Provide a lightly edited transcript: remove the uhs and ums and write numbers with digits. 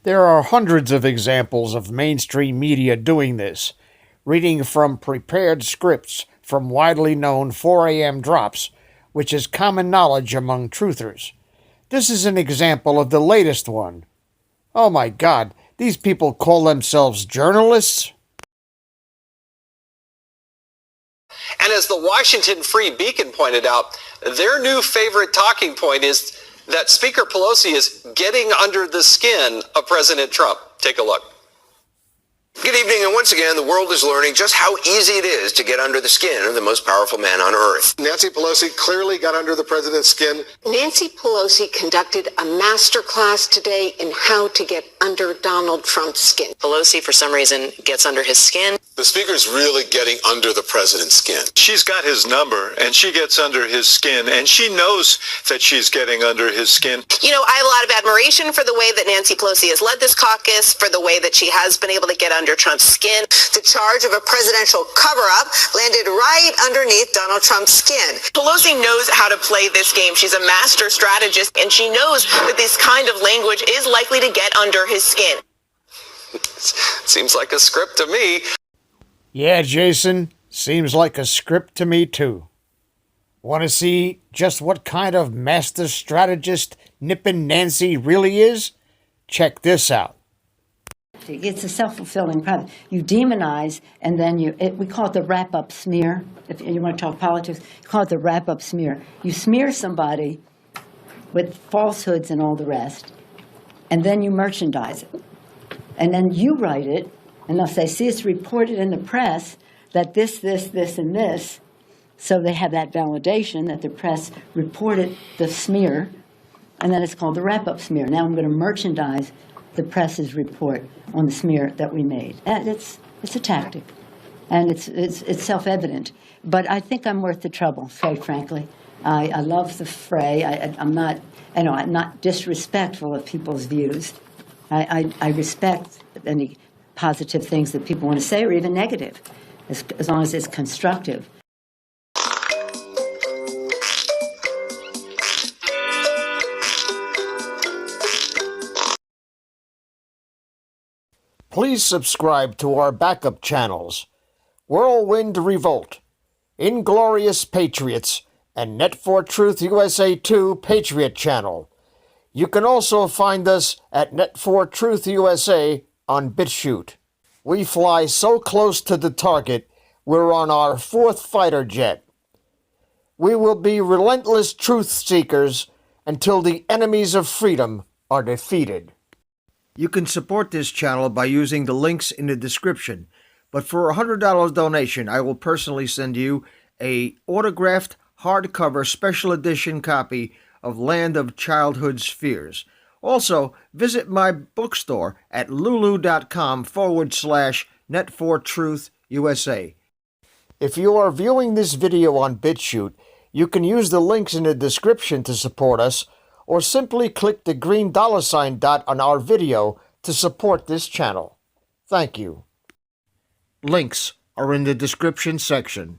There are hundreds of examples of mainstream media doing this, reading from prepared scripts from widely known 4 a.m. drops, which is common knowledge among truthers. This is an example of the latest one. Oh my God, these people call themselves journalists? And as the Washington Free Beacon pointed out, their new favorite talking point is that Speaker Pelosi is getting under the skin of President Trump. Take a look. Good evening, and once again, the world is learning just how easy it is to get under the skin of the most powerful man on earth. Nancy Pelosi clearly got under the president's skin. Nancy Pelosi conducted a master class today in how to get under Donald Trump's skin. Pelosi, for some reason, gets under his skin. The speaker's really getting under the president's skin. She's got his number, and she gets under his skin, and she knows that she's getting under his skin. You know, I have a lot of admiration for the way that Nancy Pelosi has led this caucus, for the way that she has been able to get under Trump's skin. The charge of a presidential cover-up landed right underneath Donald Trump's skin. Pelosi knows how to play this game. She's a master strategist, and she knows that this kind of language is likely to get under his skin. Seems like a script to me. Yeah, Jason, seems like a script to me too. Want to see just what kind of master strategist Nippin' Nancy really is? Check this out. It's a self-fulfilling prophecy. You demonize, and then we call it the wrap-up smear. If you want to talk politics, you call it the wrap-up smear. You smear somebody with falsehoods and all the rest, and then you merchandise it. And then you write it, and they'll say, see, it's reported in the press that this, and this. So they have that validation that the press reported the smear, and then it's called the wrap-up smear. Now I'm going to merchandise the press's report on the smear that we made. And it's a tactic, and it's self-evident. But I think I'm worth the trouble, quite frankly. I love the fray. I'm not disrespectful of people's views. I respect any positive things that people want to say, or even negative, as long as it's constructive. Please subscribe to our backup channels, Whirlwind Revolt, Inglorious Patriots, and Net4Truth USA 2 Patriot channel. You can also find us at Net4Truth USA on BitChute. We fly so close to the target, we're on our 4th fighter jet. We will be relentless truth seekers until the enemies of freedom are defeated. You can support this channel by using the links in the description, but for a $100 donation, I will personally send you a autographed hardcover special edition copy of Land of Childhood's Fears. Also, visit my bookstore at lulu.com/Net4Truth USA. If you are viewing this video on BitChute, you can use the links in the description to support us, or simply click the green $ dot on our video to support this channel. Thank you. Links are in the description section.